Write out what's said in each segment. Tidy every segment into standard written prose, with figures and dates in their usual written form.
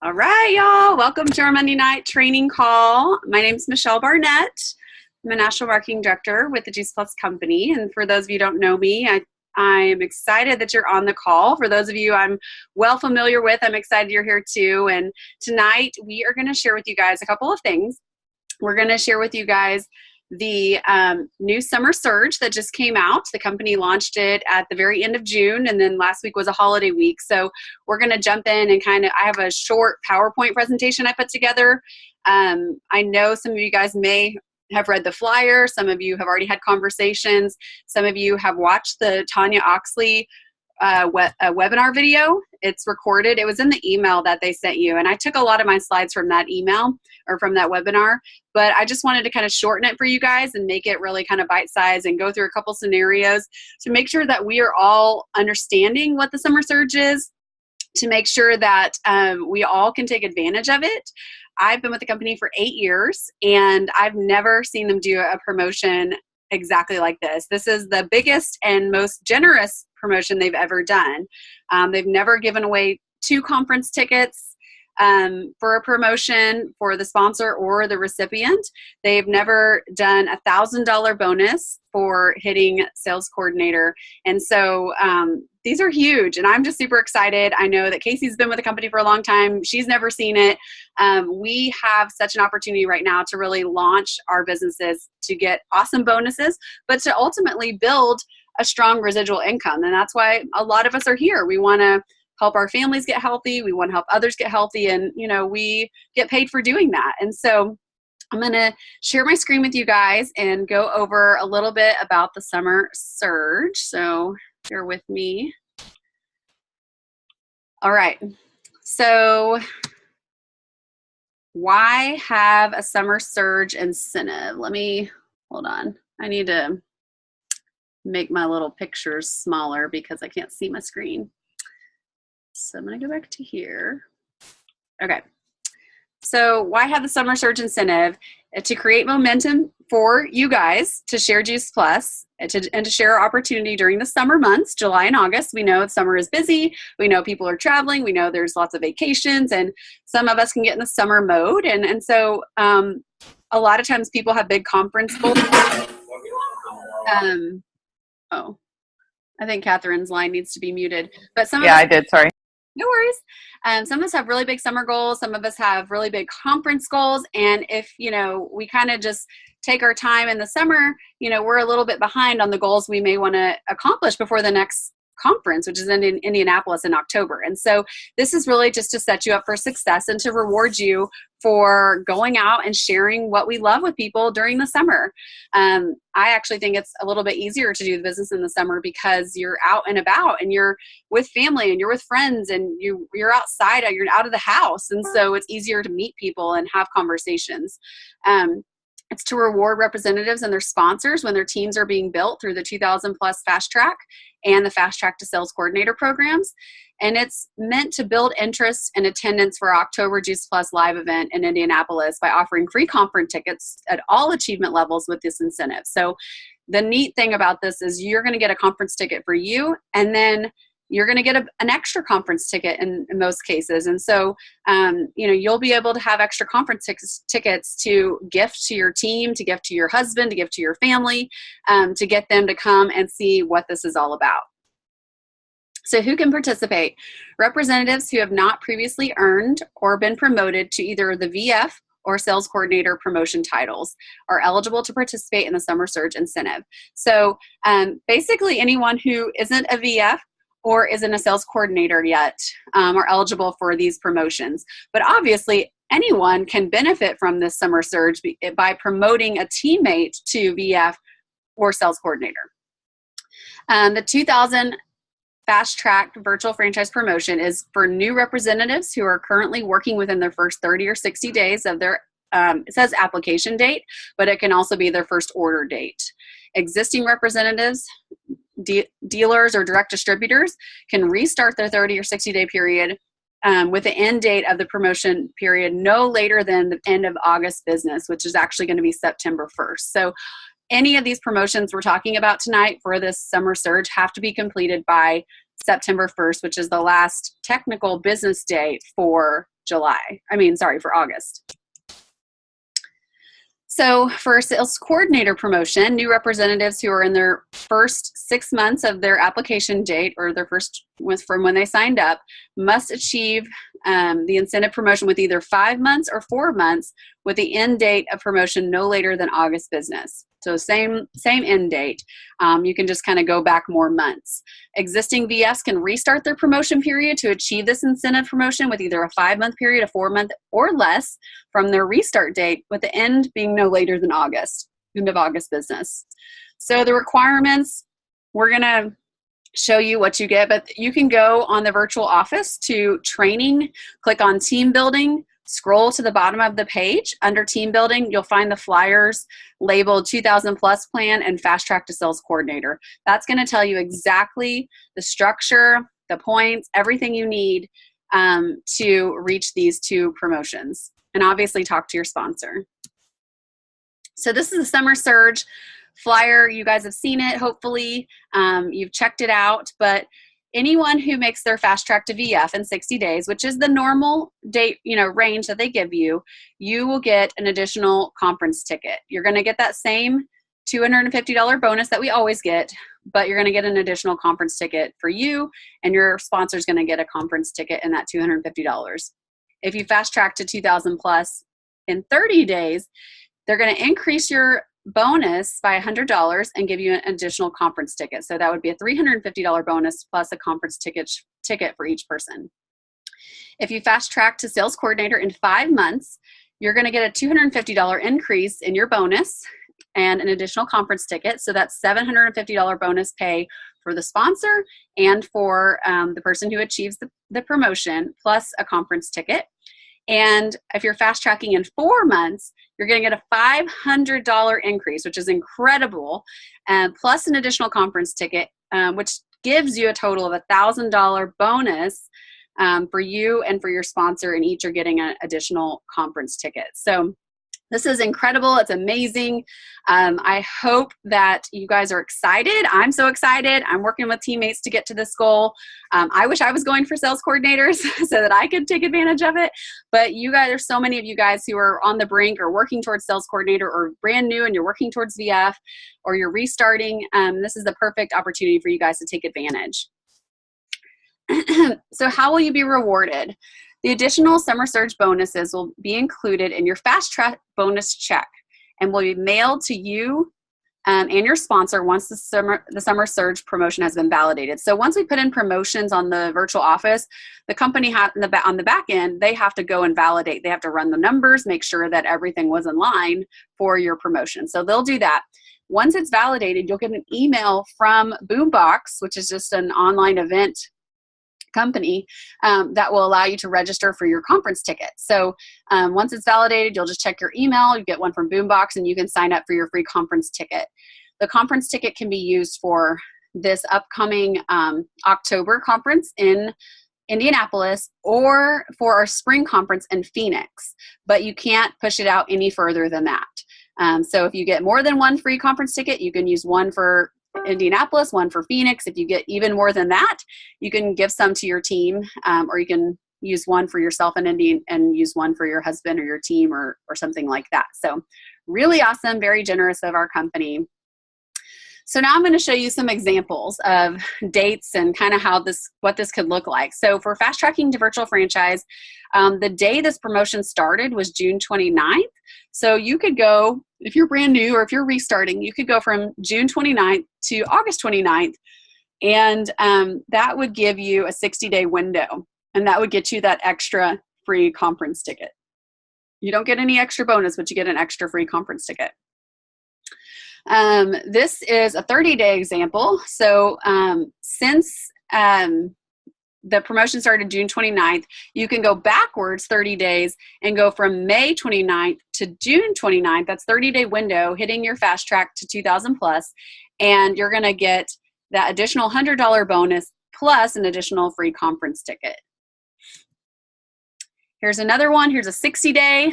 All right, y'all. Welcome to our Monday night training call. My name is Michelle Barnett. I'm a National Marketing Director with the Juice Plus Company. And for those of you who don't know me, I'm excited that you're on the call. For those of you I'm well familiar with, I'm excited you're here too. And tonight we are going to share with you guys a couple of things. We're going to share with you guys the new summer surge that just came out. The company launched it at the very end of June, and then last week was a holiday week. So we're going to jump in and I have a short PowerPoint presentation I put together. I know some of you guys may have read the flyer. Some of you have already had conversations. Some of you have watched the Tanya Oxley webinar video. It's recorded. It was in the email that they sent you. And I took a lot of my slides from that email or from that webinar, but I just wanted to kind of shorten it for you guys and make it really kind of bite-sized and go through a couple scenarios to make sure that we are all understanding what the summer surge is, to make sure that we all can take advantage of it. I've been with the company for 8 years, and I've never seen them do a promotion exactly like this. This is the biggest and most generous promotion they've ever done. They've never given away 2 conference tickets for a promotion for the sponsor or the recipient. They've never done a $1,000 bonus for hitting sales coordinator. And so these are huge, and I'm just super excited. I know that Casey's been with the company for a long time. She's never seen it. We have such an opportunity right now to really launch our businesses to get awesome bonuses, but to ultimately build a strong residual income. And that's why a lot of us are here. We want to help our families get healthy. We want to help others get healthy. And, we get paid for doing that. And so I'm going to share my screen with you guys and go over a little bit about the summer surge. So bear with me. All right. So why have a summer surge incentive? Hold on. I need to make my little pictures smaller because I can't see my screen. So I'm going to go back to here. Okay. So why have the summer surge incentive? To create momentum for you guys to share Juice Plus and to share our opportunity during the summer months, July and August. We know summer is busy. We know people are traveling. We know there's lots of vacations, and some of us can get in the summer mode. And so a lot of times people have big conference goals. I think Catherine's line needs to be muted. But I did. Sorry. No worries. Some of us have really big summer goals. Some of us have really big conference goals. And if, we kind of just take our time in the summer, we're a little bit behind on the goals we may want to accomplish before the next conference, which is in Indianapolis in October. And so this is really just to set you up for success and to reward you for going out and sharing what we love with people during the summer. I actually think it's a little bit easier to do the business in the summer because you're out and about and you're with family and you're with friends and you're outside, you're out of the house. And so it's easier to meet people and have conversations. It's to reward representatives and their sponsors when their teams are being built through the 2000 plus Fast Track and the Fast Track to Sales Coordinator programs. And it's meant to build interest and attendance for our October Juice Plus live event in Indianapolis by offering free conference tickets at all achievement levels with this incentive. So the neat thing about this is you're going to get a conference ticket for you, and then you're going to get an extra conference ticket in most cases. And so, you'll be able to have extra conference tickets to gift to your team, to gift to your husband, to gift to your family, to get them to come and see what this is all about. So who can participate? Representatives who have not previously earned or been promoted to either the VF or sales coordinator promotion titles are eligible to participate in the summer surge incentive. So basically anyone who isn't a VF or isn't a sales coordinator yet are eligible for these promotions. But obviously, anyone can benefit from this summer surge by promoting a teammate to VF or sales coordinator. The 2000 Fast Track Virtual Franchise Promotion is for new representatives who are currently working within their first 30 or 60 days of their, it says application date, but it can also be their first order date. Existing representatives, dealers or direct distributors can restart their 30 or 60-day period with the end date of the promotion period no later than the end of August business, which is actually going to be September 1st. So any of these promotions we're talking about tonight for this summer surge have to be completed by September 1st, which is the last technical business day for for August. So for a sales coordinator promotion, new representatives who are in their first 6 months of their application date, or their first from when they signed up, must achieve the incentive promotion with either 5 months or 4 months, with the end date of promotion no later than August business. So same end date. You can just kind of go back more months. Existing VFs can restart their promotion period to achieve this incentive promotion with either a 5-month period, a 4-month, or less from their restart date, with the end being no later than end of August business. So the requirements, we're going to show you what you get, but you can go on the virtual office to training, click on team building, scroll to the bottom of the page. Under team building, you'll find the flyers labeled 2000 plus plan and fast track to sales coordinator. That's going to tell you exactly the structure, the points, everything you need to reach these 2 promotions. And obviously talk to your sponsor. So this is the Summer Surge flyer. You guys have seen it, hopefully. You've checked it out, but anyone who makes their fast track to VF in 60 days, which is the normal date, range that they give you, you will get an additional conference ticket. You're going to get that same $250 bonus that we always get, but you're going to get an additional conference ticket for you, and your sponsor is going to get a conference ticket in that $250. If you fast track to 2000 plus in 30 days, they're going to increase your bonus by $100 and give you an additional conference ticket. So that would be a $350 bonus plus a conference ticket for each person. If you fast track to sales coordinator in 5 months, you're going to get a $250 increase in your bonus and an additional conference ticket. So that's $750 bonus pay for the sponsor and for the person who achieves the promotion, plus a conference ticket. And if you're fast tracking in 4 months, you're going to get a $500 increase, which is incredible, plus an additional conference ticket, which gives you a total of $1,000 bonus for you and for your sponsor, and each are getting an additional conference ticket. So this is incredible. It's amazing. I hope that you guys are excited. I'm so excited. I'm working with teammates to get to this goal. I wish I was going for sales coordinators so that I could take advantage of it. But you guys, there's so many of you guys who are on the brink or working towards sales coordinator, or brand new and you're working towards VF, or you're restarting. This is the perfect opportunity for you guys to take advantage. So how will you be rewarded? The additional Summer Surge bonuses will be included in your Fast Track bonus check and will be mailed to you and your sponsor once the Summer Surge promotion has been validated. So once we put in promotions on the virtual office, the company on the back end, they have to go and validate. They have to run the numbers, make sure that everything was in line for your promotion. So they'll do that. Once it's validated, you'll get an email from Boombox, which is just an online event company that will allow you to register for your conference ticket. So once it's validated, you'll just check your email, you get one from Boombox, and you can sign up for your free conference ticket. The conference ticket can be used for this upcoming October conference in Indianapolis, or for our spring conference in Phoenix, but you can't push it out any further than that. So if you get more than one free conference ticket, you can use one for Indianapolis, one for Phoenix. If you get even more than that, you can give some to your team, or you can use one for yourself in Indy and use one for your husband or your team, or something like that. So really awesome, very generous of our company. So now I'm going to show you some examples of dates and kind of what this could look like. So for fast tracking to virtual franchise, the day this promotion started was June 29th. So you could go, if you're brand new or if you're restarting, you could go from June 29th to August 29th, and that would give you a 60-day window, and that would get you that extra free conference ticket. You don't get any extra bonus, but you get an extra free conference ticket. This is a 30-day example. So since the promotion started June 29th, you can go backwards 30 days and go from May 29th to June 29th. That's 30-day window, hitting your fast track to 2000 plus, and you're going to get that additional $100 bonus plus an additional free conference ticket. Here's another one. Here's a 60-day.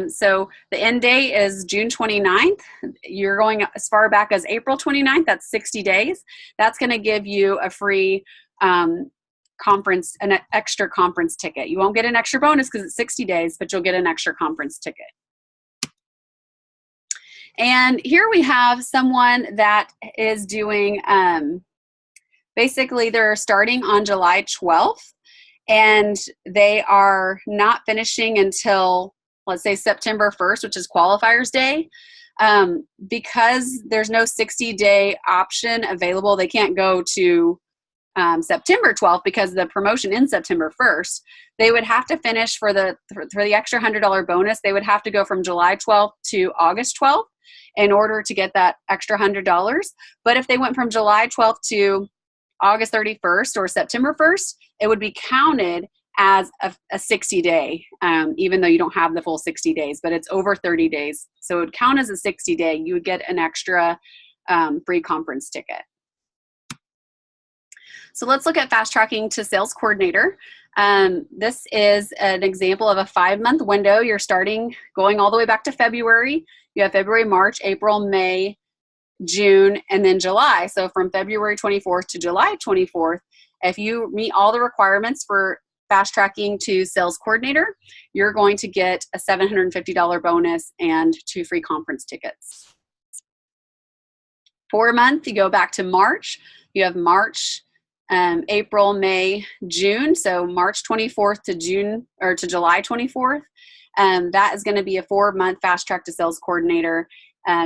So the end date is June 29th. You're going as far back as April 29th. That's 60 days. That's going to give you a free an extra conference ticket. You won't get an extra bonus because it's 60 days, but you'll get an extra conference ticket. And here we have someone that is doing, basically they're starting on July 12th, and they are not finishing until, let's say, September 1st, which is qualifiers day. Because there's no 60-day option available, they can't go to September 12th because the promotion ends September 1st. They would have to finish for the extra $100 bonus. They would have to go from July 12th to August 12th in order to get that extra $100. But if they went from July 12th to August 31st or September 1st, it would be counted as a 60-day, even though you don't have the full 60 days, but it's over 30 days. So it would count as a 60-day. You would get an extra free conference ticket. So let's look at fast tracking to sales coordinator. This is an example of a 5-month window. You're starting, going all the way back to February. You have February, March, April, May, June, and then July. So from February 24th to July 24th, if you meet all the requirements for fast tracking to sales coordinator, you're going to get a $750 bonus and 2 free conference tickets. 4 month, you go back to March. You have March, April, May, June. So March 24th to July 24th. That is going to be a 4-month fast track to sales coordinator.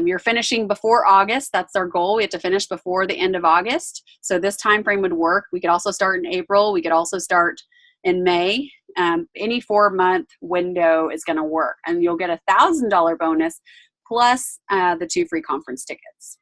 You're finishing before August. That's our goal. We have to finish before the end of August. So this time frame would work. We could also start in April. We could also start in May. Any 4-month window is going to work, and you'll get a $1,000 bonus plus the 2 free conference tickets.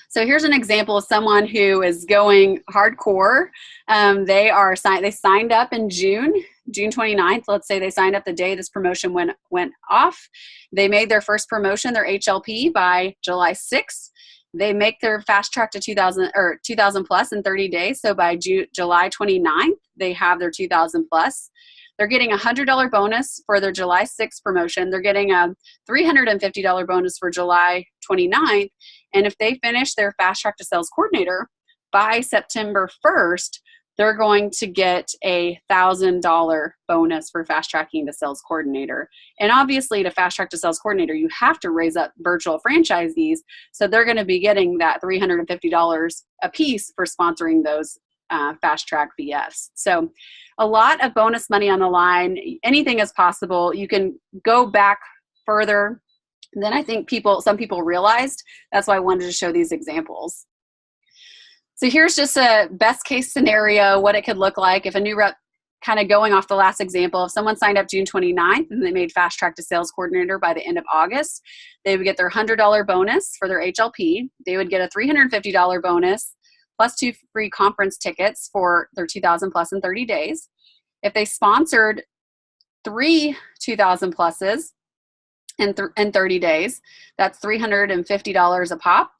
So here's an example of someone who is going hardcore. They signed up in June 29th. Let's say they signed up the day this promotion went off. They made their first promotion, their HLP, by July 6th. They make their fast track to 2,000 plus in 30 days. So by July 29th, they have their 2,000 plus. They're getting a $100 bonus for their July 6th promotion. They're getting a $350 bonus for July 29th. And if they finish their fast track to sales coordinator by September 1st, they're going to get a $1,000 bonus for fast tracking to sales coordinator. And obviously, to fast track to sales coordinator, you have to raise up virtual franchisees. So they're going to be getting that $350 a piece for sponsoring those fast track VFs. So a lot of bonus money on the line. Anything is possible. You can go back further than I think some people realized. That's why I wanted to show these examples. So here's just a best case scenario, what it could look like if a new rep, kind of going off the last example, if someone signed up June 29th and they made fast track to sales coordinator by the end of August, they would get their $100 bonus for their HLP. They would get a $350 bonus plus 2 free conference tickets for their 2,000 plus in 30 days. If they sponsored 3 2,000 pluses in 30 days, that's $350 a pop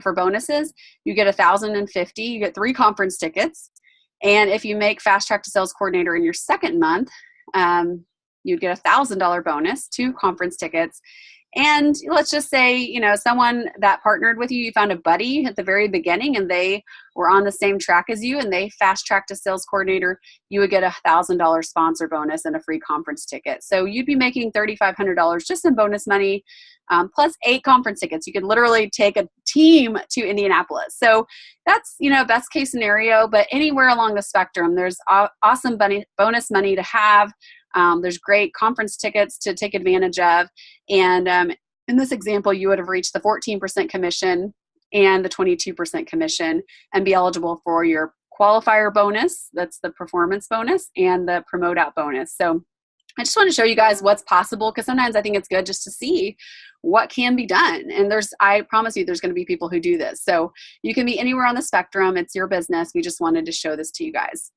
for bonuses. You get $1,050. You get 3 conference tickets. And if you make fast track to sales coordinator in your second month, you'd get a $1,000 bonus, 2 conference tickets. And let's just say, someone that partnered with you, you found a buddy at the very beginning and they were on the same track as you and they fast tracked to sales coordinator, you would get a $1,000 sponsor bonus and a free conference ticket. So you'd be making $3,500 just in bonus money, plus 8 conference tickets. You could literally take a team to Indianapolis. So that's, best case scenario, but anywhere along the spectrum, there's awesome bonus money to have. There's great conference tickets to take advantage of. And in this example, you would have reached the 14% commission and the 22% commission and be eligible for your qualifier bonus. That's the performance bonus and the promote out bonus. So I just want to show you guys what's possible, because sometimes I think it's good just to see what can be done. And I promise you, there's going to be people who do this. So you can be anywhere on the spectrum. It's your business. We just wanted to show this to you guys.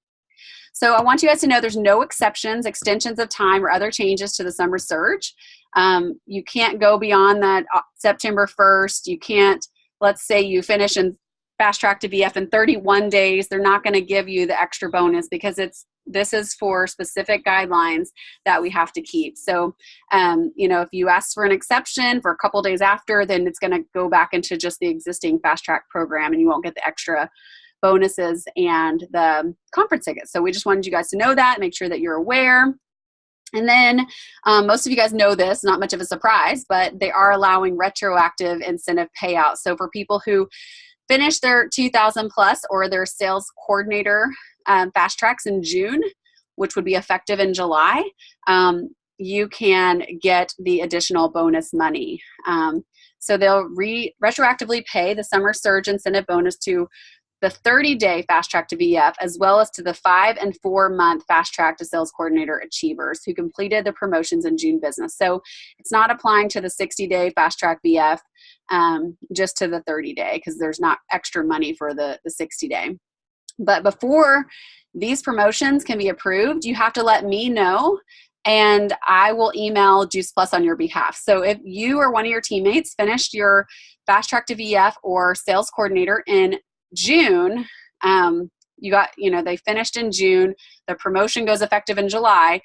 So I want you guys to know there's no exceptions, extensions of time, or other changes to the summer surge. You can't go beyond that September 1st. You can't, let's say you finish and fast track to VF in 31 days. They're not going to give you the extra bonus because this is for specific guidelines that we have to keep. So, if you ask for an exception for a couple days after, then it's going to go back into just the existing fast track program and you won't get the extra bonuses and the conference tickets. So we just wanted you guys to know that, make sure that you're aware. And then most of you guys know this, not much of a surprise, but they are allowing retroactive incentive payouts. So for people who finish their 2,000 plus or their sales coordinator fast tracks in June, which would be effective in July, you can get the additional bonus money. So they'll retroactively pay the summer surge incentive bonus to the 30-day fast track to VF, as well as to the 5 and 4 month fast track to sales coordinator achievers who completed the promotions in June business. So it's not applying to the 60-day fast track VF, just to the 30-day, because there's not extra money for the 60-day. But before these promotions can be approved, you have to let me know, and I will email Juice Plus on your behalf. So if you or one of your teammates finished your fast track to VF or sales coordinator in June, they finished in June, the promotion goes effective in July,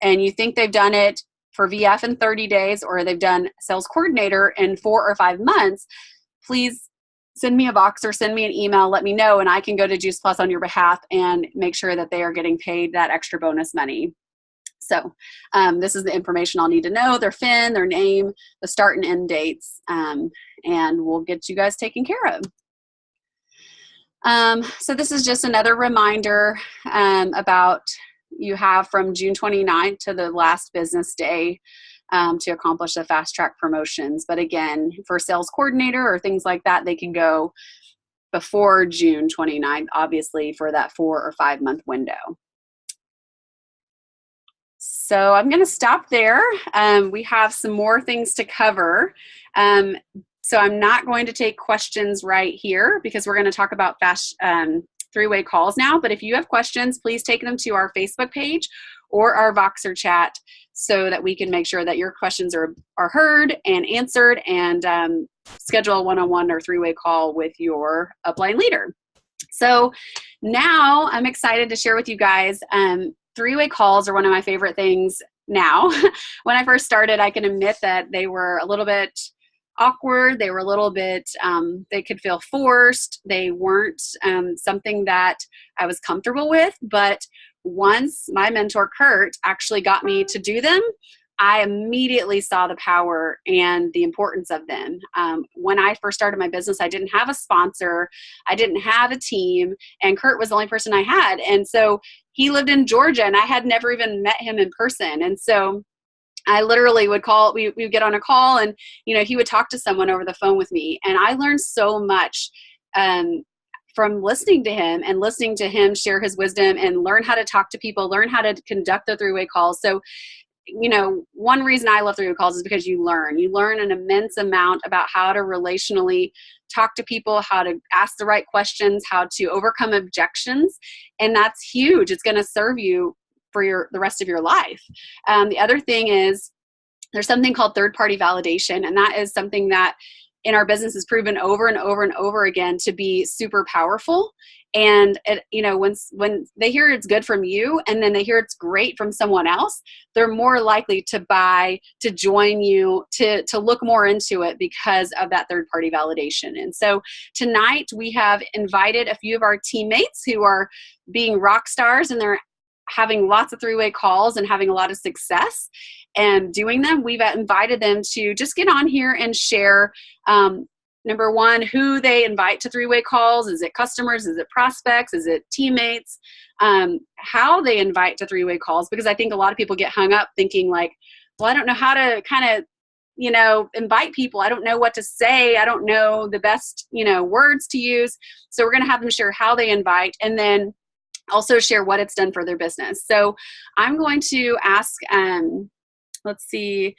and you think they've done it for VF in 30 days or they've done sales coordinator in 4 or 5 months, please send me a box or send me an email, let me know, and I can go to Juice Plus on your behalf and make sure that they are getting paid that extra bonus money. So this is the information I'll need to know, their FIN, their name, the start and end dates, and we'll get you guys taken care of. So this is just another reminder about you have from June 29th to the last business day to accomplish the fast track promotions. But again, for sales coordinator or things like that, they can go before June 29th, obviously, for that 4 or 5 month window. So I'm going to stop there. We have some more things to cover. So I'm not going to take questions right here because we're going to talk about fast three-way calls now. But if you have questions, please take them to our Facebook page or our Voxer chat so that we can make sure that your questions are heard and answered, and schedule a one-on-one or three-way call with your upline leader. So now I'm excited to share with you guys, three-way calls are one of my favorite things now. When I first started, I can admit that they were a little bit awkward. They were a little bit, they could feel forced. They weren't something that I was comfortable with. But once my mentor, Kurt, actually got me to do them, I immediately saw the power and the importance of them. When I first started my business, I didn't have a sponsor. I didn't have a team. And Kurt was the only person I had. And so he lived in Georgia, and I had never even met him in person. And so I literally would call, we would get on a call, and, he would talk to someone over the phone with me. And I learned so much from listening to him and listening to him share his wisdom and learn how to talk to people, learn how to conduct the three-way calls. So, one reason I love three-way calls is because you learn an immense amount about how to relationally talk to people, how to ask the right questions, how to overcome objections. And that's huge. It's going to serve you for the rest of your life. The other thing is there's something called third-party validation, and that is something that in our business is proven over and over and over again to be super powerful. And when they hear it's good from you, and then they hear it's great from someone else, they're more likely to buy, to join you, to look more into it because of that third-party validation. And so tonight we have invited a few of our teammates who are being rock stars, and they're having lots of three-way calls and having a lot of success and doing them. We've invited them to just get on here and share, number one, who they invite to three-way calls. Is it customers? Is it prospects? Is it teammates? How they invite to three-way calls, because I think a lot of people get hung up thinking like, well, I don't know how to kind of, invite people. I don't know what to say. I don't know the best, words to use. So we're going to have them share how they invite, and then also share what it's done for their business. So I'm going to ask, let's see,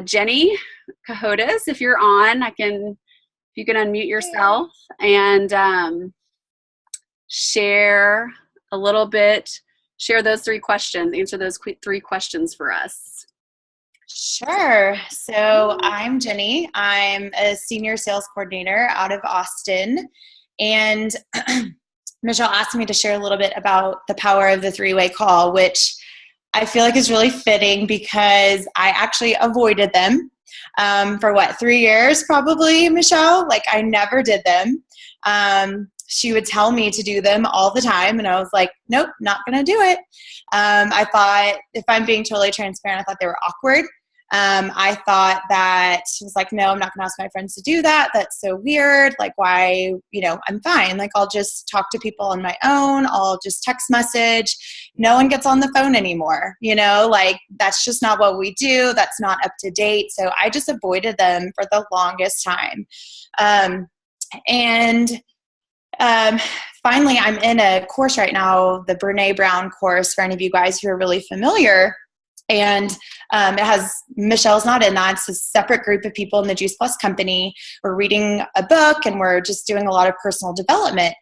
Jenny Cajotas, if you're on, you can unmute yourself and share a little bit, share those 3 questions, answer those 3 questions for us. Sure. So I'm Jenny. I'm a senior sales coordinator out of Austin, and Michelle asked me to share a little bit about the power of the three-way call, which I feel like is really fitting because I actually avoided them for 3 years probably, Michelle? Like I never did them. she would tell me to do them all the time. And I was like, nope, not going to do it. I thought, if I'm being totally transparent, I thought they were awkward. I thought that she was like, no, I'm not going to ask my friends to do that. That's so weird. Like, why, I'm fine. Like, I'll just talk to people on my own. I'll just text message. No one gets on the phone anymore. Like, that's just not what we do. That's not up to date. So I just avoided them for the longest time. Finally, I'm in a course right now, the Brene Brown course, for any of you guys who are really familiar. And it has, Michelle's not in that. It's a separate group of people in the Juice Plus company. We're reading a book and we're just doing a lot of personal development.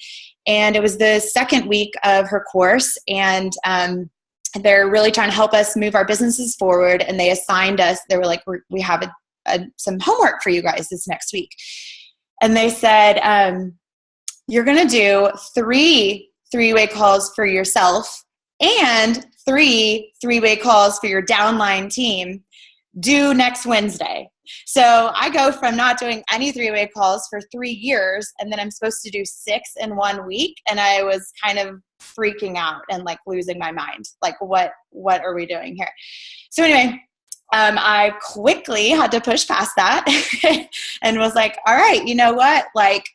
And it was the second week of her course, and they're really trying to help us move our businesses forward. And they assigned us, they were like, we have some homework for you guys this next week. And they said, you're going to do 3 three-way calls for yourself and 3 three-way calls for your downline team due next Wednesday. So I go from not doing any 3-way calls for 3 years, and then I'm supposed to do 6 in 1 week. And I was kind of freaking out and like losing my mind. Like, what are we doing here? So anyway, I quickly had to push past that and was like, all right, you know what? Like,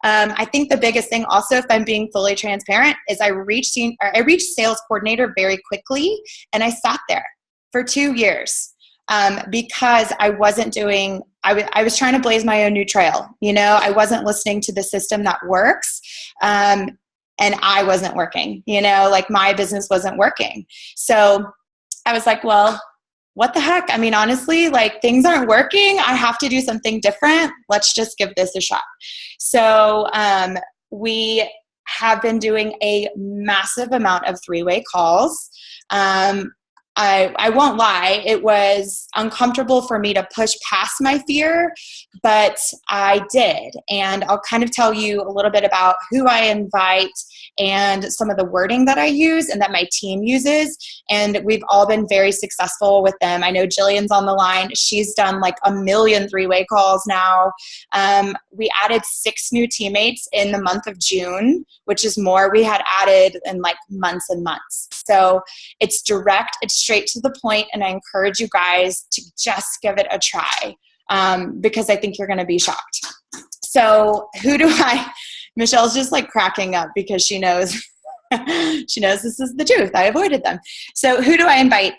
I think the biggest thing also, if I'm being fully transparent, is I reached sales coordinator very quickly, and I sat there for 2 years because I wasn't doing, I was trying to blaze my own new trail. I wasn't listening to the system that works, and I wasn't working, like my business wasn't working. So I was like, well, what the heck? I mean, honestly, like, things aren't working. I have to do something different. Let's just give this a shot. So we have been doing a massive amount of 3-way calls. I won't lie, it was uncomfortable for me to push past my fear, but I did. And I'll kind of tell you a little bit about who I invite and some of the wording that I use and that my team uses. And we've all been very successful with them. I know Jillian's on the line. She's done like 1 million 3-way calls now. We added 6 new teammates in the month of June, which is more we had added in like months and months. So it's direct, it's straight to the point, and I encourage you guys to just give it a try because I think you're going to be shocked. So Michelle's just like cracking up because she knows this is the truth. I avoided them. So who do I invite?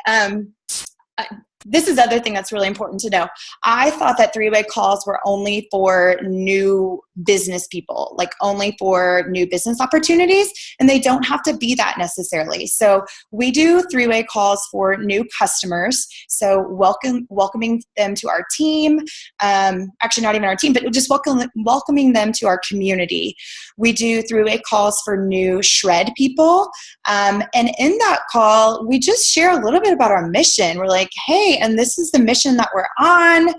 This is the other thing that's really important to know. I thought that 3-way calls were only for new business people, like only for new business opportunities, and they don't have to be that necessarily. So we do 3-way calls for new customers. So welcoming them to our team, actually not even our team, but just welcoming them to our community. We do 3-way calls for new shred people. And in that call, we just share a little bit about our mission. We're like, hey, and this is the mission that we're on.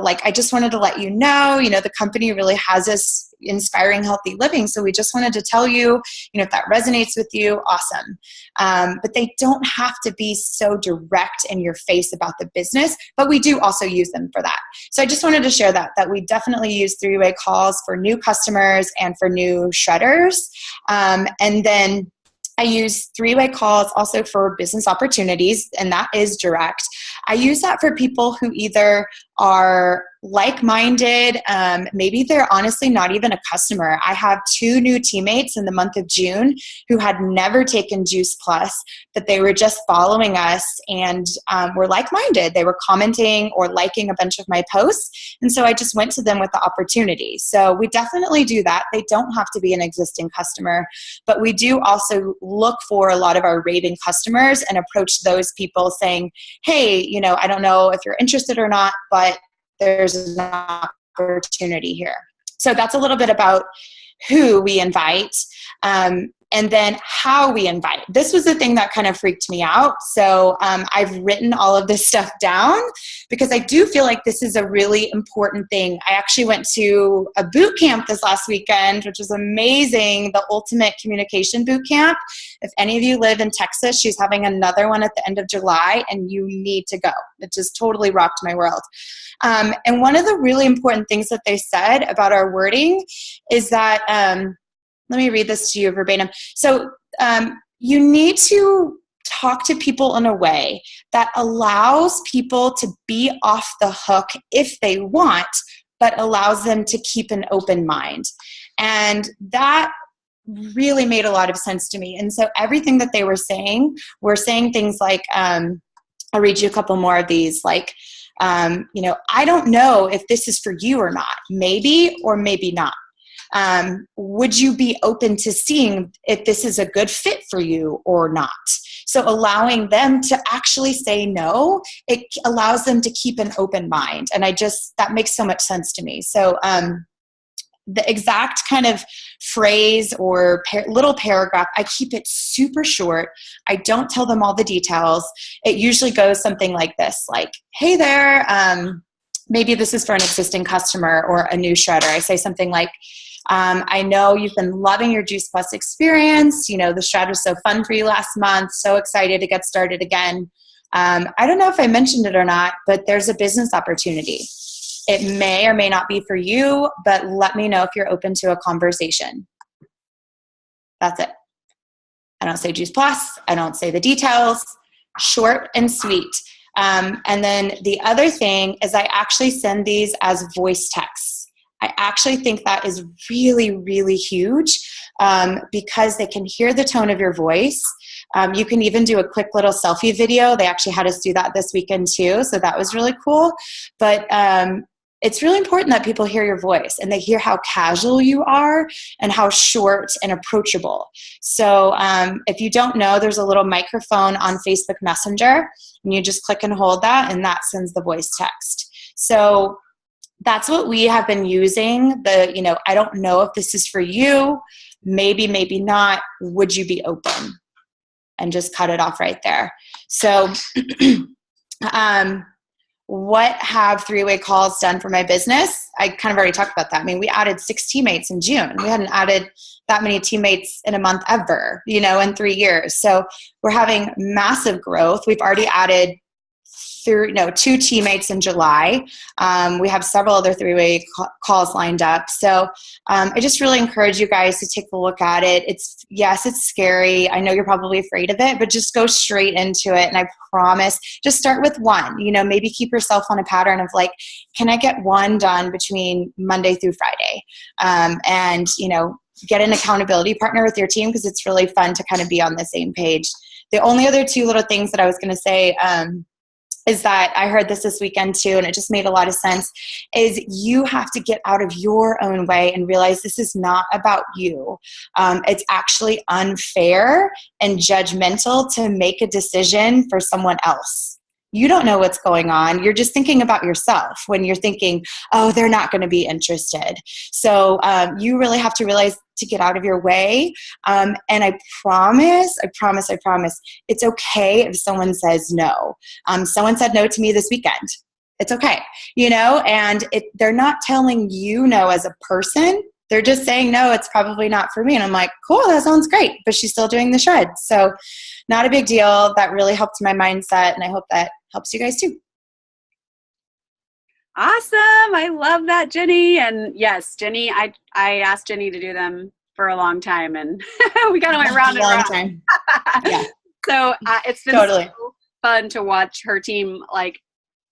Like, I just wanted to let you know, the company really has us inspiring healthy living. So we just wanted to tell you, if that resonates with you, awesome. But they don't have to be so direct in your face about the business, but we do also use them for that. So I just wanted to share that we definitely use 3-way calls for new customers and for new shredders. And then I use 3-way calls also for business opportunities, and that is direct. I use that for people who either are like-minded, maybe they're honestly not even a customer. I have 2 new teammates in the month of June who had never taken Juice Plus, but they were just following us and were like-minded. They were commenting or liking a bunch of my posts, and so I just went to them with the opportunity. So we definitely do that. They don't have to be an existing customer, but we do also look for a lot of our raving customers and approach those people saying, hey, I don't know if you're interested or not, but there's an opportunity here. So that's a little bit about who we invite. and then how we invite. This was the thing that kind of freaked me out. So I've written all of this stuff down because I do feel like this is a really important thing. I actually went to a boot camp this last weekend, which was amazing, the Ultimate Communication Boot Camp. If any of you live in Texas, she's having another one at the end of July, and you need to go. It just totally rocked my world. And one of the really important things that they said about our wording is that, let me read this to you verbatim. So you need to talk to people in a way that allows people to be off the hook if they want, but allows them to keep an open mind. And that really made a lot of sense to me. And so everything that they were saying things like, I'll read you a couple more of these, like, I don't know if this is for you or not, maybe or maybe not. Would you be open to seeing if this is a good fit for you or not? So allowing them to actually say no, it allows them to keep an open mind. And that makes so much sense to me. So, the exact kind of phrase or little paragraph, I keep it super short. I don't tell them all the details. It usually goes something like this, like, hey there, maybe this is for an existing customer or a new shredder. I say something like, I know you've been loving your Juice Plus experience. The shred was so fun for you last month. So excited to get started again. I don't know if I mentioned it or not, but there's a business opportunity. It may or may not be for you, but let me know if you're open to a conversation. That's it. I don't say Juice Plus. I don't say the details. Short and sweet. And then the other thing is I actually send these as voice texts. I actually think that is really, really huge because they can hear the tone of your voice. You can even do a quick little selfie video. They actually had us do that this weekend too, so that was really cool. But it's really important that people hear your voice and they hear how casual you are and how short and approachable. So if you don't know, there's a little microphone on Facebook Messenger, and you just click and hold that, and that sends the voice text. So that's what we have been using. I don't know if this is for you, maybe, maybe not. Would you be open? And just cut it off right there. So what have three-way calls done for my business? I kind of already talked about that. I mean, we added 6 teammates in June. We hadn't added that many teammates in a month ever, in 3 years. So we're having massive growth. We've already added 2 teammates in July. We have several other three-way calls lined up. So I just really encourage you guys to take a look at it. It's scary. I know you're probably afraid of it, but just go straight into it. And I promise, just start with one. Maybe keep yourself on a pattern of like, can I get one done between Monday through Friday? And get an accountability partner with your team, because it's really fun to kind of be on the same page. The only other 2 little things that I was going to say is that I heard this weekend too, and it just made a lot of sense, is you have to get out of your own way and realize this is not about you. It's actually unfair and judgmental to make a decision for someone else. You don't know what's going on. You're just thinking about yourself when you're thinking, oh, they're not going to be interested. So you really have to realize to get out of your way. And I promise, it's okay if someone says no. Someone said no to me this weekend. It's okay, and they're not telling you no as a person. They're just saying, no, it's probably not for me. And I'm like, cool, that sounds great. But she's still doing the shred. So not a big deal. That really helped my mindset. And I hope that helps you guys too. Awesome. I love that, Jenny. And yes, Jenny, I asked Jenny to do them for a long time, and we kind of went round and round. Time. Yeah. So it's been totally so fun to watch her team like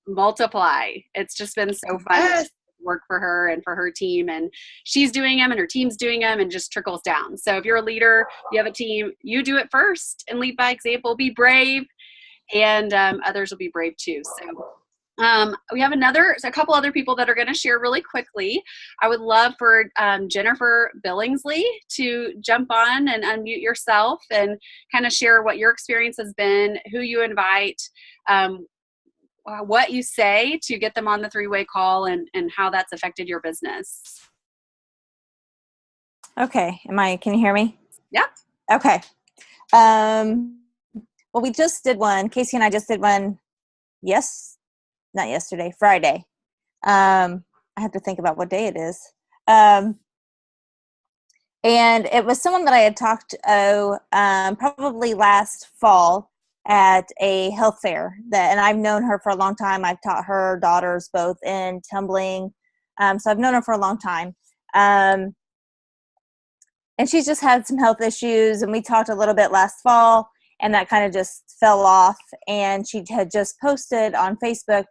multiply. It's just been so fun to work for her and for her team, and she's doing them and her team's doing them, and just trickles down. So if you're a leader, you have a team, you do it first and lead by example. Be brave, and others will be brave too. So we have a couple other people that are going to share really quickly. I would love for Jennifer Billingsley to jump on and unmute yourself and kind of share what your experience has been, who you invite, what you say to get them on the three-way call, and how that's affected your business. Okay. Can you hear me? Yep. Okay. Well, we just did one. Casey and I just did one. Not yesterday, Friday. I have to think about what day it is. And it was someone that I had talked to probably last fall at a health fair. And I've known her for a long time. I've taught her daughters both in tumbling. So I've known her for a long time. And she's just had some health issues. And we talked a little bit last fall, and that kind of just fell off. And she had just posted on Facebook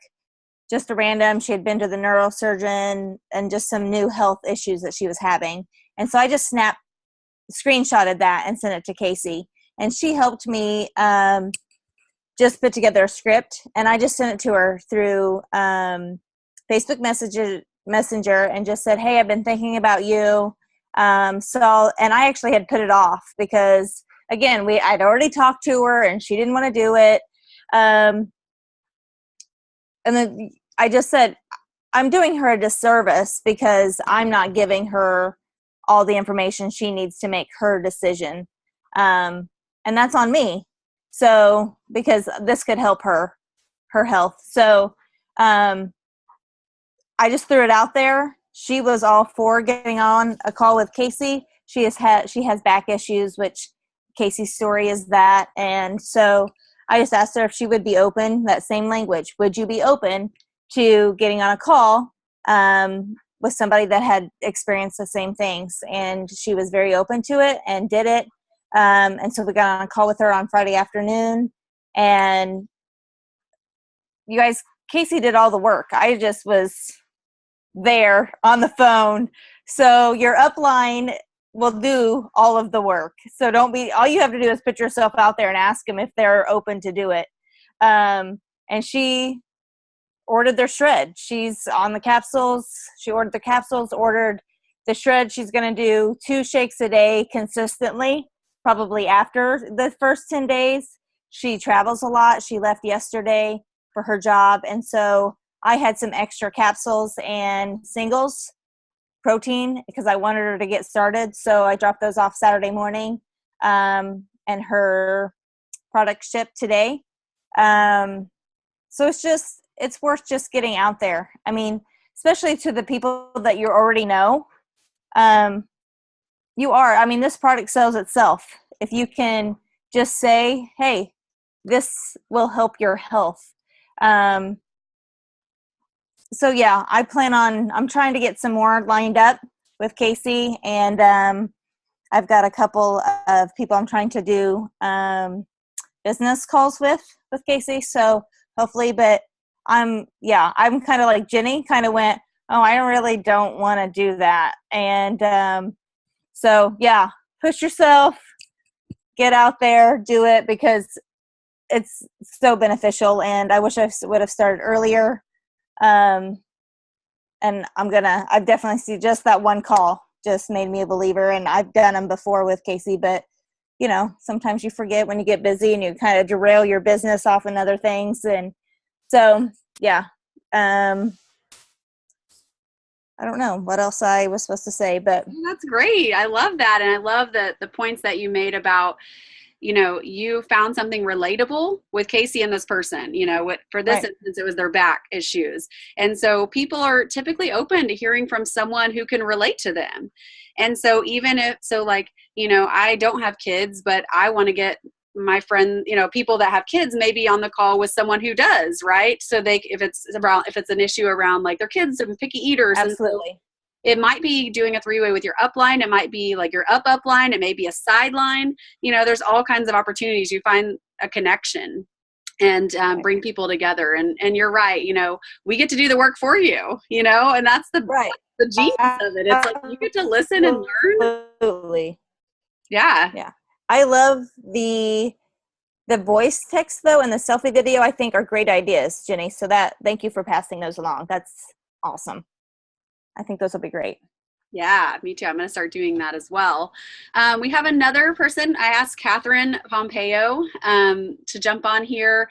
just a random, she had been to the neurosurgeon and just some new health issues that she was having. And so I just screenshotted that and sent it to Casey. And she helped me just put together a script. And I just sent it to her through Facebook Messenger and just said, hey, I've been thinking about you. And I actually had put it off because, again, I'd already talked to her and she didn't want to do it. And then I just said, I'm doing her a disservice because I'm not giving her all the information she needs to make her decision. And that's on me. So, because this could help her health. So, I just threw it out there. She was all for getting on a call with Casey. She has back issues, which Casey's story is that. And so I just asked her if she would be open, that same language. Would you be open to getting on a call with somebody that had experienced the same things? And she was very open to it and did it. And so we got on a call with her on Friday afternoon. And you guys, Casey did all the work. I just was there on the phone. So your upline will do all of the work. So all you have to do is put yourself out there and ask them if they're open to do it. And she ordered their shred. She's on the capsules. She ordered the capsules, ordered the shred. She's going to do 2 shakes a day consistently, probably after the first 10 days. She travels a lot. She left yesterday for her job. And so I had some extra capsules and singles protein because I wanted her to get started. So I dropped those off Saturday morning, and her product shipped today. So it's worth just getting out there. I mean, especially to the people that you already know. This product sells itself. If you can just say, hey, this will help your health. So yeah, I'm trying to get some more lined up with Casey, and I've got a couple of people I'm trying to do business calls with Casey. So hopefully, but I'm kind of like Jenny kind of went, oh, I really don't want to do that. And so yeah, push yourself, get out there, do it, because it's so beneficial. And I wish I would have started earlier. And I've definitely seen just that one call just made me a believer, and I've done them before with Casey, but sometimes you forget when you get busy and you kind of derail your business off in other things. And so, yeah, I don't know what else I was supposed to say, but that's great. I love that. And I love the points that you made about, you found something relatable with Casey and this person. For this instance, it was their back issues. And so people are typically open to hearing from someone who can relate to them. And so I don't have kids, but I want to get my friend, people that have kids maybe on the call with someone who does, right? So if it's an issue around like their kids and picky eaters. Absolutely. It might be doing a 3-way with your upline. It might be like your upline. It may be a sideline. There's all kinds of opportunities. You find a connection and bring people together. And you're right. We get to do the work for you, and that's the genius of it. It's like you get to listen and learn. Absolutely. Yeah. Yeah. I love the voice text though, and the selfie video, I think are great ideas, Jenny. So thank you for passing those along. That's awesome. I think those will be great. Yeah, me too. I'm going to start doing that as well. We have another person. I asked Catherine Pompeo to jump on here.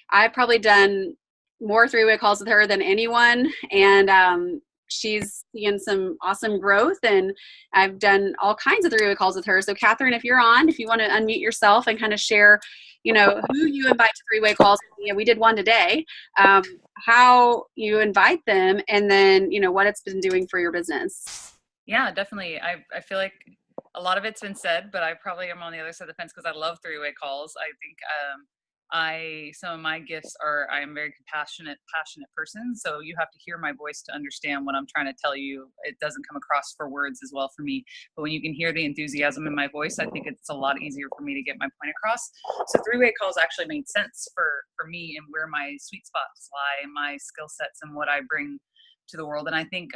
I've probably done more 3-way calls with her than anyone. And she's seeing some awesome growth, and I've done all kinds of three-way calls with her. So Catherine, if you're on, if you want to unmute yourself and kind of share, who you invite to three-way calls. We did one today. How you invite them, and then, what it's been doing for your business. Yeah, definitely. I feel like a lot of it's been said, but I probably am on the other side of the fence because I love three-way calls. I think some of my gifts are I am a very passionate person. So you have to hear my voice to understand what I'm trying to tell you. It doesn't come across for words as well for me. But when you can hear the enthusiasm in my voice, I think it's a lot easier for me to get my point across. So three-way calls actually made sense for me and where my sweet spots lie and my skill sets and what I bring to the world. And I think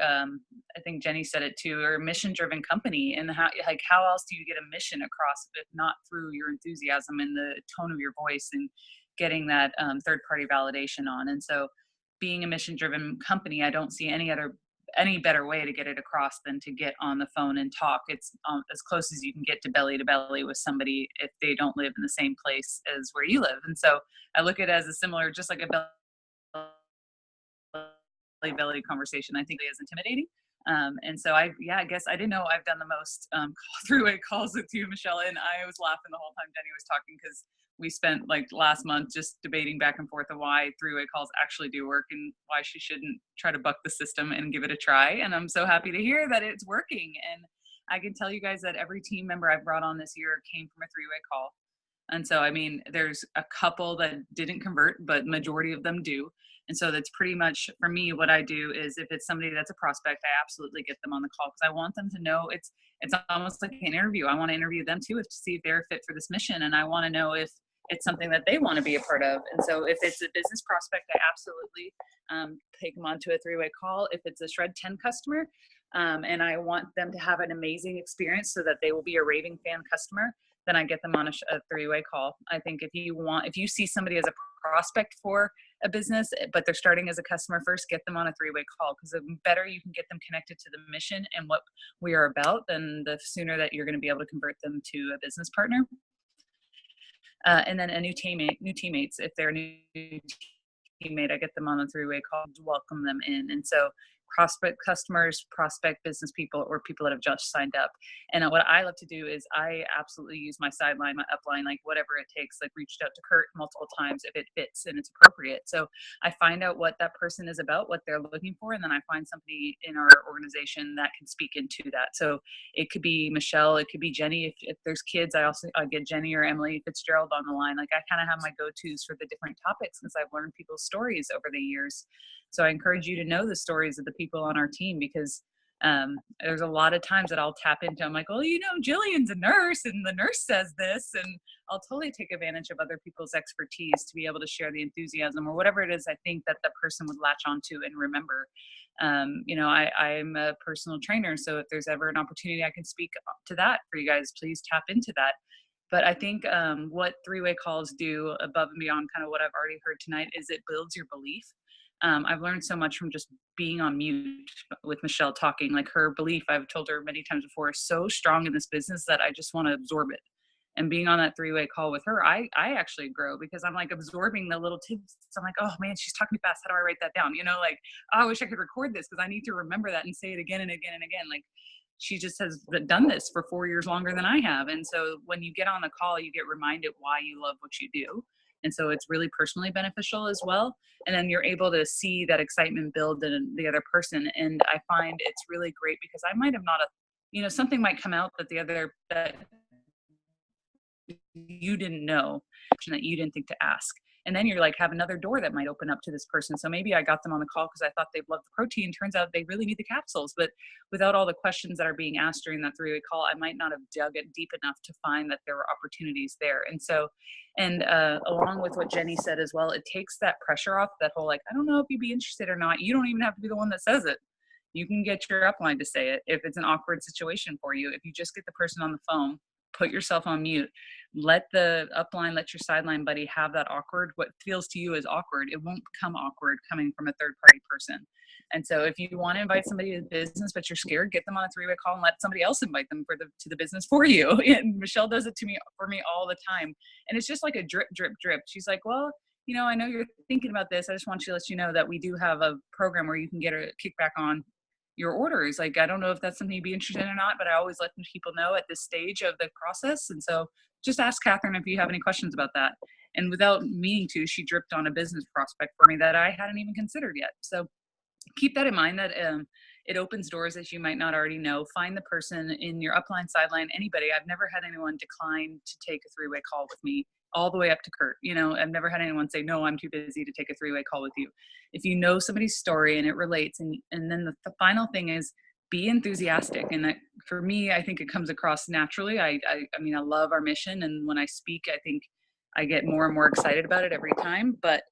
Jenny said it too. We're a mission-driven company, and how else do you get a mission across if not through your enthusiasm and the tone of your voice and getting that third-party validation on? And so, being a mission-driven company, I don't see any better way to get it across than to get on the phone and talk. It's as close as you can get to belly with somebody if they don't live in the same place as where you live. And so I look at it as a similar, just like a belly conversation. I think it is intimidating. And so I guess I didn't know I've done the most three-way calls with you, Michelle. And I was laughing the whole time Jenny was talking because we spent like last month just debating back and forth of why three-way calls actually do work and why she shouldn't try to buck the system and give it a try. And I'm so happy to hear that it's working. And I can tell you guys that every team member I've brought on this year came from a three-way call. And so, I mean, there's a couple that didn't convert, but majority of them do. And so that's pretty much, for me, what I do is if it's somebody that's a prospect, I absolutely get them on the call because I want them to know it's almost like an interview. I want to interview them too to see if they're fit for this mission. And I want to know if it's something that they want to be a part of. And so if it's a business prospect, I absolutely take them onto a three-way call. If it's a Shred 10 customer and I want them to have an amazing experience so that they will be a raving fan customer, then I get them on a three-way call. I think if you see somebody as a prospect for a business, but they're starting as a customer first, get them on a three-way call because the better you can get them connected to the mission and what we are about, then the sooner that you're going to be able to convert them to a business partner. And then a new teammates, if they're a new teammate, I get them on a three-way call to welcome them in. And so prospect customers, prospect business people, or people that have just signed up. And what I love to do is I absolutely use my sideline, my upline, like whatever it takes, like reached out to Kurt multiple times if it fits and it's appropriate. So I find out what that person is about, what they're looking for, and then I find somebody in our organization that can speak into that. So it could be Michelle, it could be Jenny. If there's kids, I get Jenny or Emily Fitzgerald on the line. Like I kind of have my go-tos for the different topics since I've learned people's stories over the years. So I encourage you to know the stories of the people on our team because there's a lot of times that I'll tap into. I'm like, well, Jillian's a nurse and the nurse says this, and I'll totally take advantage of other people's expertise to be able to share the enthusiasm or whatever it is I think that the person would latch onto and remember. I'm a personal trainer, so if there's ever an opportunity I can speak to that for you guys, please tap into that. But I think what three-way calls do above and beyond kind of what I've already heard tonight is it builds your belief. I've learned so much from just being on mute with Michelle talking. Like her belief, I've told her many times before, is so strong in this business that I just want to absorb it. And being on that three-way call with her, I actually grow because I'm like absorbing the little tips. I'm like, oh man, she's talking fast. How do I write that down? Like, oh, I wish I could record this because I need to remember that and say it again and again and again. Like she just has done this for 4 years longer than I have. And so when you get on the call, you get reminded why you love what you do. And so it's really personally beneficial as well. And then you're able to see that excitement build in the other person. And I find it's really great because I might have not, something might come out that you didn't know, that you didn't think to ask. And then you're like, have another door that might open up to this person. So maybe I got them on the call because I thought they loved the protein. Turns out they really need the capsules. But without all the questions that are being asked during that three-way call, I might not have dug it deep enough to find that there were opportunities there. And so, along with what Jenny said as well, it takes that pressure off, that whole like, I don't know if you'd be interested or not. You don't even have to be the one that says it. You can get your upline to say it if it's an awkward situation for you. If you just get the person on the phone, put yourself on mute, let the upline, let your sideline buddy have that awkward, what feels to you as awkward. It won't become awkward coming from a third party person. And so if you want to invite somebody to the business, but you're scared, get them on a three-way call and let somebody else invite them to the business for you. And Michelle does it for me all the time. And it's just like a drip, drip, drip. She's like, well, I know you're thinking about this. I just want you to let you know that we do have a program where you can get a kickback on your orders. Like, I don't know if that's something you'd be interested in or not, but I always let people know at this stage of the process. And so just ask Catherine if you have any questions about that. And without meaning to, she dripped on a business prospect for me that I hadn't even considered yet. So keep that in mind, that it opens doors that you might not already know. Find the person in your upline, sideline, anybody. I've never had anyone decline to take a three-way call with me, all the way up to Kurt. You know, I've never had anyone say, no, I'm too busy to take a three-way call with you. If you know somebody's story and it relates, and then the final thing is be enthusiastic. And that, for me, I think it comes across naturally. I mean, I love our mission. And when I speak, I think I get more and more excited about it every time. But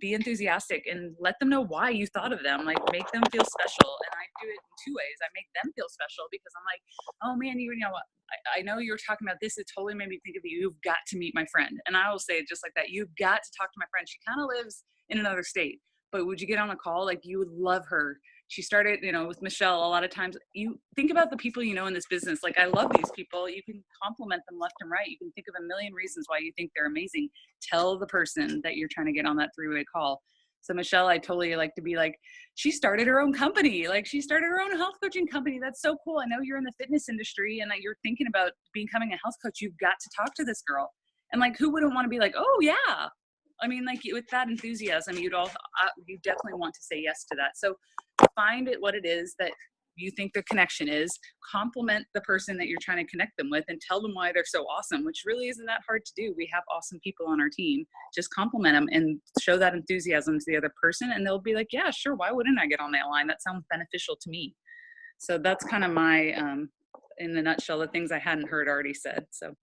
be enthusiastic and let them know why you thought of them. Like, make them feel special. And I do it in two ways. I make them feel special because I'm like, oh man, you know, I know you were talking about this. It totally made me think of you. You've got to meet my friend. And I will say it just like that. You've got to talk to my friend. She kind of lives in another state, but would you get on a call? Like, you would love her. She started, you know, with Michelle. A lot of times you think about the people, you know, in this business. Like, I love these people. You can compliment them left and right. You can think of a million reasons why you think they're amazing. Tell the person that you're trying to get on that three-way call. So Michelle, I totally like to be like, she started her own company. Like, she started her own health coaching company. That's so cool. I know you're in the fitness industry and that you're thinking about becoming a health coach. You've got to talk to this girl. And like, who wouldn't want to be like, oh yeah. I mean, like, with that enthusiasm, you definitely want to say yes to that. So find it what it is that you think the connection is, compliment the person that you're trying to connect them with, and tell them why they're so awesome, which really isn't that hard to do. We have awesome people on our team. Just compliment them and show that enthusiasm to the other person, and they'll be like, yeah, sure, why wouldn't I get on that line? That sounds beneficial to me. So that's kind of my, in the nutshell, the things I hadn't heard already said. So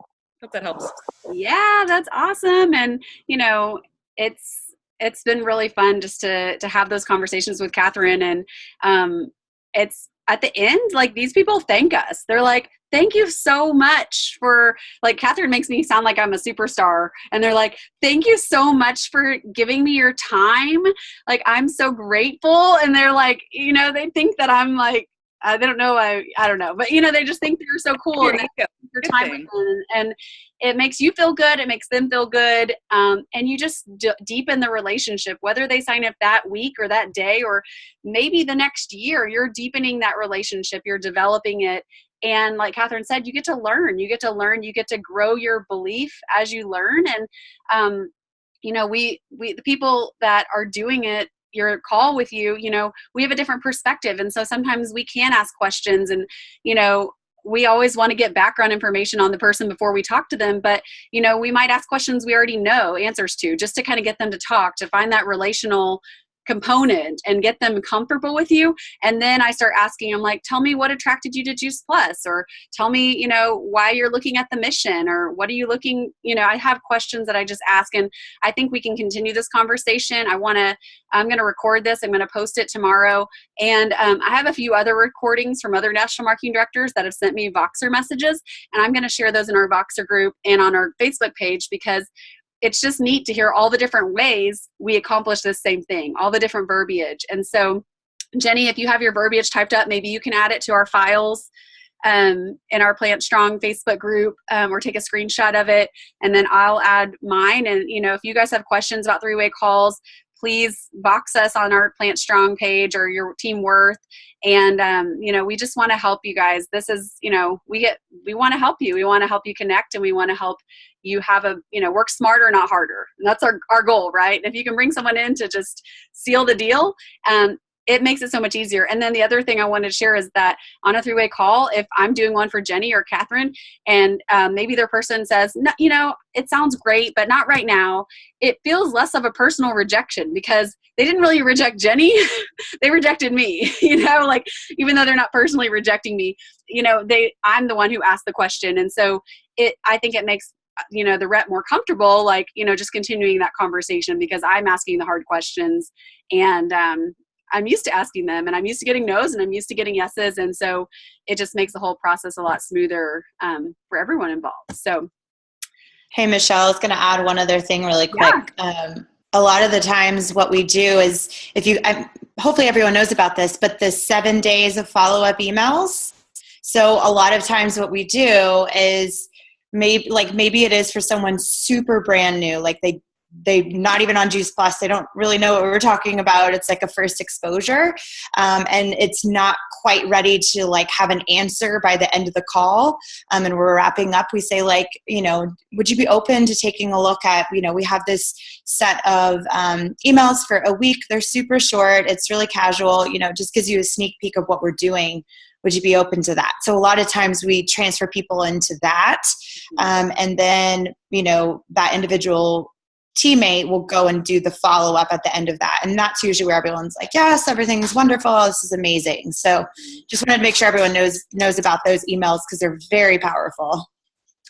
hope that helps. Yeah, that's awesome. And, you know, it's been really fun just to have those conversations with Catherine. And it's at the end, like, these people thank us. They're like, thank you so much for, like, Catherine makes me sound like I'm a superstar. And they're like, thank you so much for giving me your time. Like, I'm so grateful. And they're like, you know, they think that I'm like, they don't know. I don't know, but, you know, they just think they're so cool. And your time with them, and it makes you feel good. It makes them feel good. And you just deepen the relationship, whether they sign up that week or that day, or maybe the next year. You're deepening that relationship. You're developing it. And like Catherine said, you get to learn. You get to grow your belief as you learn. And, you know, we the people that are doing it, your call with you, you know, we have a different perspective. And so sometimes we can ask questions, and, you know, we always want to get background information on the person before we talk to them. But, you know, we might ask questions we already know answers to, just to kind of get them to talk, to find that relational component and get them comfortable with you. And then I start asking them, like, tell me what attracted you to Juice Plus, or tell me, you know, why you're looking at the mission, or what are you looking, you know, I have questions that I just ask. And I think we can continue this conversation. I'm going to record this. I'm going to post it tomorrow. And I have a few other recordings from other national marketing directors that have sent me Voxer messages. And I'm going to share those in our Voxer group and on our Facebook page, because it's just neat to hear all the different ways we accomplish this same thing, all the different verbiage. And so, Jenny, if you have your verbiage typed up, maybe you can add it to our files in our Plant Strong Facebook group, or take a screenshot of it, and then I'll add mine. And, you know, if you guys have questions about three-way calls, please box us on our Plant Strong page or your Team Worth. And, you know, we just want to help you guys. This is, you know, we want to help you. We want to help you connect, and we want to help you have work smarter, not harder. And that's our goal, right? And if you can bring someone in to just seal the deal, it makes it so much easier. And then the other thing I wanted to share is that on a three-way call, if I'm doing one for Jenny or Catherine, and maybe their person says, no, you know, it sounds great, but not right now, it feels less of a personal rejection, because they didn't really reject Jenny. They rejected me, you know, like, even though they're not personally rejecting me, you know, I'm the one who asked the question. And so I think it makes, you know, the rep more comfortable, like, you know, just continuing that conversation, because I'm asking the hard questions, and I'm used to asking them, and I'm used to getting no's, and I'm used to getting yeses. And so it just makes the whole process a lot smoother for everyone involved. So. Hey, Michelle, I was going to add one other thing really quick. Yeah. A lot of the times what we do is, hopefully everyone knows about this, but the 7 days of follow-up emails. So a lot of times what we do is maybe it is for someone super brand new, like they they not even on Juice Plus. They don't really know what we're talking about. It's like a first exposure. And it's not quite ready to like have an answer by the end of the call. And we're wrapping up. We say like, would you be open to taking a look at, we have this set of emails for a week. They're super short. It's really casual, just gives you a sneak peek of what we're doing. Would you be open to that? So a lot of times we transfer people into that. And then, that individual teammate will go and do the follow-up at the end of that. And that's usually where everyone's like, yes, everything's wonderful. This is amazing. So just wanted to make sure everyone knows about those emails because they're very powerful.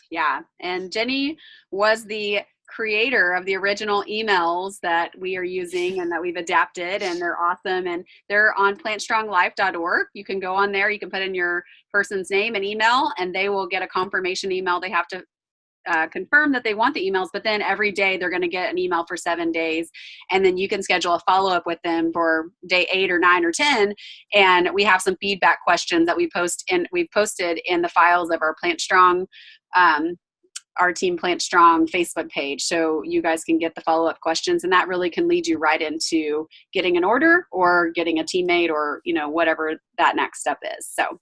Yeah. And Jenny was the creator of the original emails that we are using and that we've adapted, and they're awesome. And they're on plantstronglife.org. You can go on there, you can put in your person's name and email, and they will get a confirmation email. They have to confirm that they want the emails, but then every day they're going to get an email for 7 days, and then you can schedule a follow-up with them for day 8 or 9 or 10. And we have some feedback questions that we've posted in the files of our Plant Strong, our Team Plant Strong Facebook page, so you guys can get the follow-up questions, and that really can lead you right into getting an order or getting a teammate or whatever that next step is. So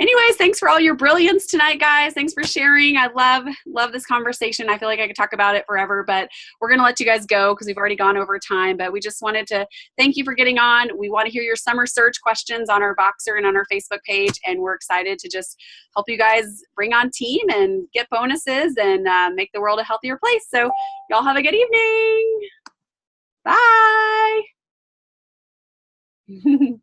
anyways, thanks for all your brilliance tonight, guys. Thanks for sharing. I love this conversation. I feel like I could talk about it forever, but we're going to let you guys go because we've already gone over time. But we just wanted to thank you for getting on. We want to hear your summer surge questions on our Voxer and on our Facebook page, and we're excited to just help you guys bring on team and get bonuses and make the world a healthier place. So y'all have a good evening. Bye.